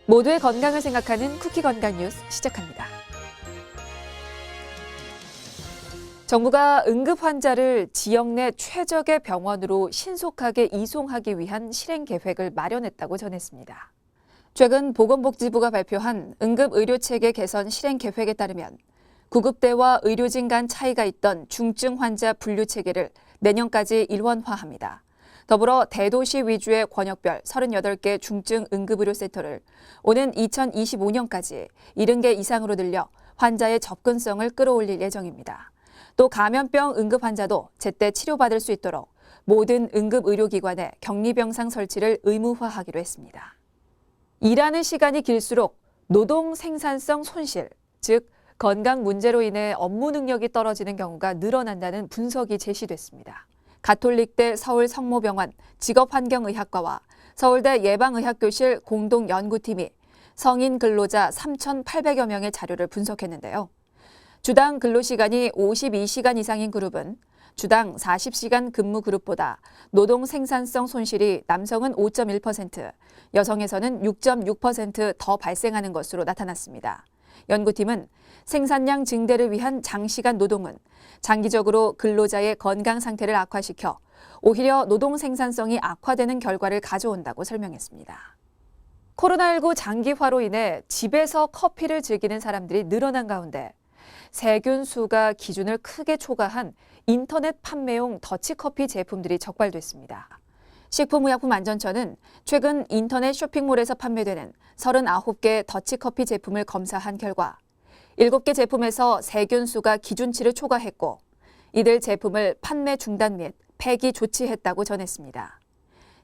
모두의 건강을 생각하는 쿠키 건강 뉴스 시작합니다. 정부가 응급 환자를 지역 내 최적의 병원으로 신속하게 이송하기 위한 실행 계획을 마련했다고 전했습니다. 최근 보건복지부가 발표한 응급의료체계 개선 실행 계획에 따르면 구급대와 의료진 간 차이가 있던 중증 환자 분류 체계를 내년까지 일원화합니다. 더불어 대도시 위주의 권역별 38개 중증 응급의료센터를 오는 2025년까지 70개 이상으로 늘려 환자의 접근성을 끌어올릴 예정입니다. 또 감염병 응급 환자도 제때 치료받을 수 있도록 모든 응급의료기관에 격리병상 설치를 의무화하기로 했습니다. 일하는 시간이 길수록 노동 생산성 손실, 즉 건강 문제로 인해 업무 능력이 떨어지는 경우가 늘어난다는 분석이 제시됐습니다. 가톨릭대 서울성모병원 직업환경의학과와 서울대 예방의학교실 공동연구팀이 성인 근로자 3,800여 명의 자료를 분석했는데요. 주당 근로시간이 52시간 이상인 그룹은 주당 40시간 근무 그룹보다 노동 생산성 손실이 남성은 5.1%, 여성에서는 6.6% 더 발생하는 것으로 나타났습니다. 연구팀은 생산량 증대를 위한 장시간 노동은 장기적으로 근로자의 건강 상태를 악화시켜 오히려 노동 생산성이 악화되는 결과를 가져온다고 설명했습니다. 코로나19 장기화로 인해 집에서 커피를 즐기는 사람들이 늘어난 가운데 세균 수가 기준을 크게 초과한 인터넷 판매용 더치커피 제품들이 적발됐습니다. 식품의약품안전처는 최근 인터넷 쇼핑몰에서 판매되는 39개 더치커피 제품을 검사한 결과 7개 제품에서 세균 수가 기준치를 초과했고 이들 제품을 판매 중단 및 폐기 조치했다고 전했습니다.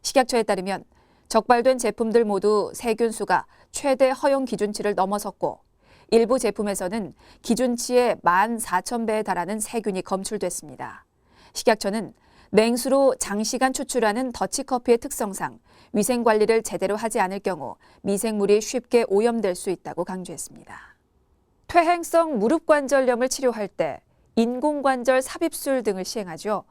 식약처에 따르면 적발된 제품들 모두 세균 수가 최대 허용 기준치를 넘어섰고 일부 제품에서는 기준치의 14,000배에 달하는 세균이 검출됐습니다. 식약처는 냉수로 장시간 추출하는 더치커피의 특성상 위생관리를 제대로 하지 않을 경우 미생물이 쉽게 오염될 수 있다고 강조했습니다. 퇴행성 무릎관절염을 치료할 때 인공관절 삽입술 등을 시행하죠.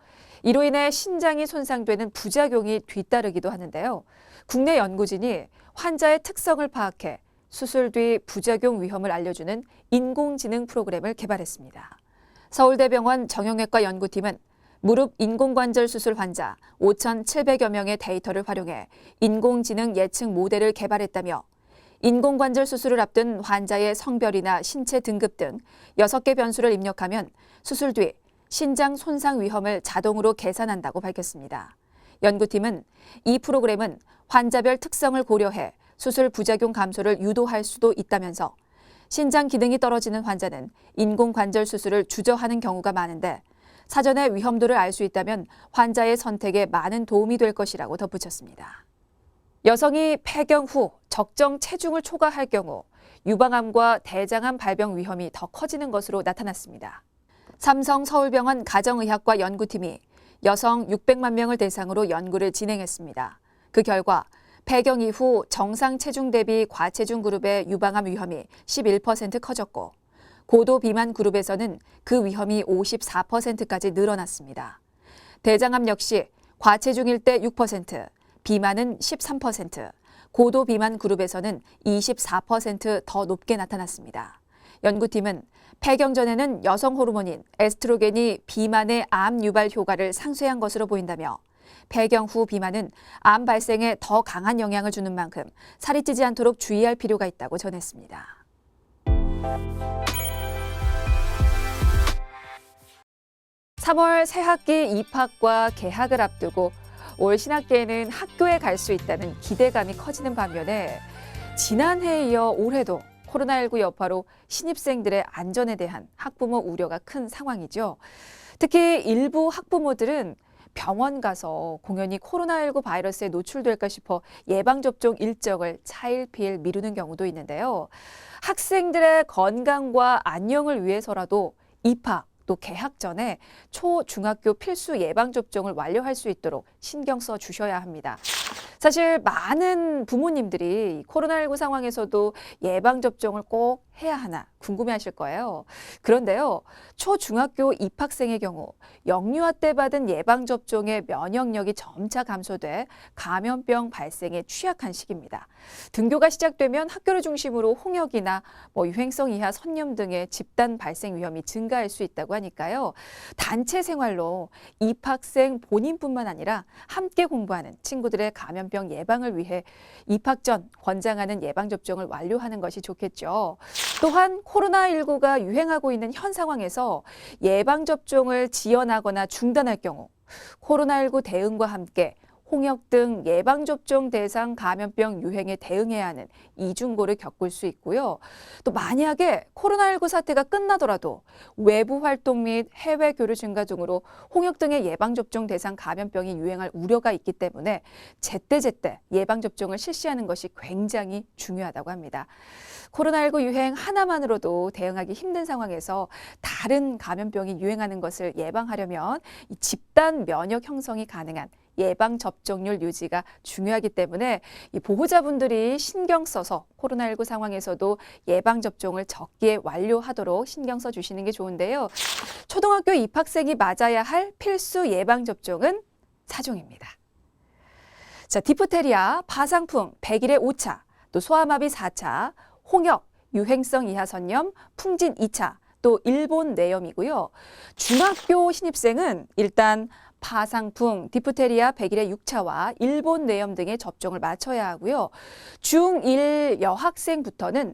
이로 인해 신장이 손상되는 부작용이 뒤따르기도 하는데요. 국내 연구진이 환자의 특성을 파악해 수술 뒤 부작용 위험을 알려주는 인공지능 프로그램을 개발했습니다. 서울대병원 정형외과 연구팀은 무릎 인공관절 수술 환자 5,700여 명의 데이터를 활용해 인공지능 예측 모델을 개발했다며 인공관절 수술을 앞둔 환자의 성별이나 신체 등급 등 6개 변수를 입력하면 수술 뒤 신장 손상 위험을 자동으로 계산한다고 밝혔습니다. 연구팀은 이 프로그램은 환자별 특성을 고려해 수술 부작용 감소를 유도할 수도 있다면서 신장 기능이 떨어지는 환자는 인공관절 수술을 주저하는 경우가 많은데 사전에 위험도를 알 수 있다면 환자의 선택에 많은 도움이 될 것이라고 덧붙였습니다. 여성이 폐경 후 적정 체중을 초과할 경우 유방암과 대장암 발병 위험이 더 커지는 것으로 나타났습니다. 삼성 서울병원 가정의학과 연구팀이 여성 600만 명을 대상으로 연구를 진행했습니다. 그 결과 폐경 이후 정상 체중 대비 과체중 그룹의 유방암 위험이 11% 커졌고 고도 비만 그룹에서는 그 위험이 54%까지 늘어났습니다. 대장암 역시 과체중일 때 6%, 비만은 13%, 고도 비만 그룹에서는 24% 높게 나타났습니다. 연구팀은 폐경 전에는 여성 호르몬인 에스트로겐이 비만의 암 유발 효과를 상쇄한 것으로 보인다며 폐경 후 비만은 암 발생에 더 강한 영향을 주는 만큼 살이 찌지 않도록 주의할 필요가 있다고 전했습니다. 3월 새학기 입학과 개학을 앞두고 올 신학기에는 학교에 갈 수 있다는 기대감이 커지는 반면에 지난해에 이어 올해도 코로나19 여파로 신입생들의 안전에 대한 학부모 우려가 큰 상황이죠. 특히 일부 학부모들은 병원 가서 공연히 코로나19 바이러스에 노출될까 싶어 예방접종 일정을 차일피일 미루는 경우도 있는데요. 학생들의 건강과 안녕을 위해서라도 입학 또 개학 전에 초, 중학교 필수 예방접종을 완료할 수 있도록 신경 써 주셔야 합니다. 사실 많은 부모님들이 코로나19 상황에서도 예방접종을 꼭 해야 하나 궁금해하실 거예요. 그런데요, 초중학교 입학생의 경우 영유아 때 받은 예방접종의 면역력이 점차 감소돼 감염병 발생에 취약한 시기입니다. 등교가 시작되면 학교를 중심으로 홍역이나 유행성 이하 선염 등의 집단 발생 위험이 증가할 수 있다고 하니까요. 단체 생활로 입학생 본인뿐만 아니라 함께 공부하는 친구들의 감염병 예방을 위해 입학 전 권장하는 예방접종을 완료하는 것이 좋겠죠. 또한 코로나19가 유행하고 있는 현 상황에서 예방접종을 지연하거나 중단할 경우 코로나19 대응과 함께 홍역 등 예방접종 대상 감염병 유행에 대응해야 하는 이중고를 겪을 수 있고요. 또 만약에 코로나19 사태가 끝나더라도 외부 활동 및 해외 교류 증가 등으로 홍역 등의 예방접종 대상 감염병이 유행할 우려가 있기 때문에 제때제때 예방접종을 실시하는 것이 굉장히 중요하다고 합니다. 코로나19 유행 하나만으로도 대응하기 힘든 상황에서 다른 감염병이 유행하는 것을 예방하려면 이 집단 면역 형성이 가능한 예방접종률 유지가 중요하기 때문에 이 보호자분들이 신경 써서 코로나19 상황에서도 예방접종을 적기에 완료하도록 신경 써주시는 게 좋은데요. 초등학교 입학생이 맞아야 할 필수 예방접종은 4종입니다. 자, 디프테리아, 파상풍, 100일에 5차, 또 소아마비 4차, 홍역, 유행성 이하 선염, 풍진 2차, 또 일본 뇌염이고요. 중학교 신입생은 일단 파상풍, 디프테리아 100일에 6차와 일본 뇌염 등의 접종을 마쳐야 하고요. 중1 여학생부터는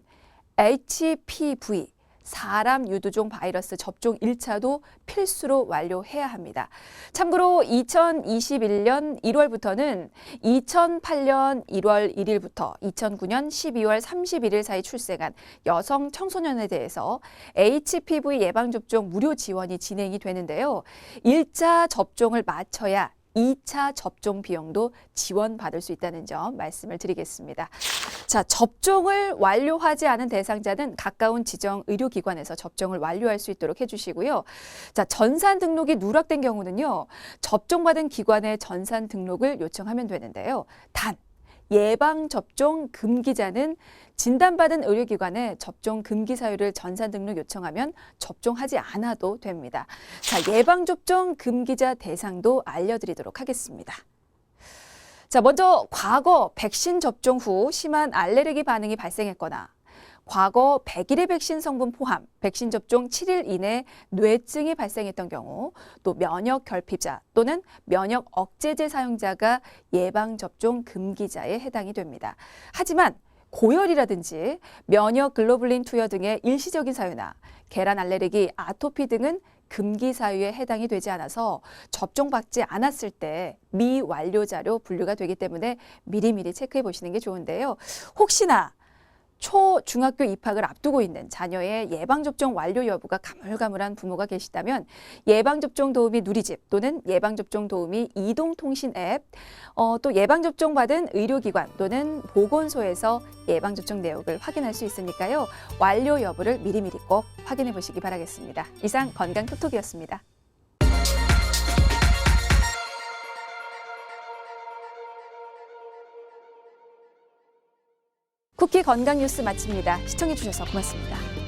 HPV, 사람 유두종 바이러스 접종 1차도 필수로 완료해야 합니다. 참고로 2021년 1월부터는 2008년 1월 1일부터 2009년 12월 31일 사이 출생한 여성 청소년에 대해서 HPV 예방접종 무료 지원이 진행이 되는데요. 1차 접종을 마쳐야 2차 접종 비용도 지원받을 수 있다는 점 말씀을 드리겠습니다. 자, 접종을 완료하지 않은 대상자는 가까운 지정 의료기관에서 접종을 완료할 수 있도록 해주시고요. 자, 전산 등록이 누락된 경우는요, 접종받은 기관의 전산 등록을 요청하면 되는데요. 단, 예방접종 금기자는 진단받은 의료기관에 접종 금기 사유를 전산 등록 요청하면 접종하지 않아도 됩니다. 자, 예방접종 금기자 대상도 알려드리도록 하겠습니다. 자, 먼저 과거 백신 접종 후 심한 알레르기 반응이 발생했거나 과거 100일의 백신 성분 포함 백신 접종 7일 이내 뇌증이 발생했던 경우, 또 면역 결핍자 또는 면역 억제제 사용자가 예방접종 금기자에 해당이 됩니다. 하지만 고열이라든지 면역 글로불린 투여 등의 일시적인 사유나 계란 알레르기, 아토피 등은 금기 사유에 해당이 되지 않아서 접종받지 않았을 때 미완료 자료 분류가 되기 때문에 미리미리 체크해 보시는 게 좋은데요. 혹시나 초중학교 입학을 앞두고 있는 자녀의 예방접종 완료 여부가 가물가물한 부모가 계시다면 예방접종 도우미 누리집 또는 예방접종 도우미 이동통신 앱, 또 예방접종 받은 의료기관 또는 보건소에서 예방접종 내역을 확인할 수 있으니까요. 완료 여부를 미리미리 꼭 확인해 보시기 바라겠습니다. 이상 건강톡톡이었습니다. 쿠키 건강 뉴스 마칩니다. 시청해 주셔서 고맙습니다.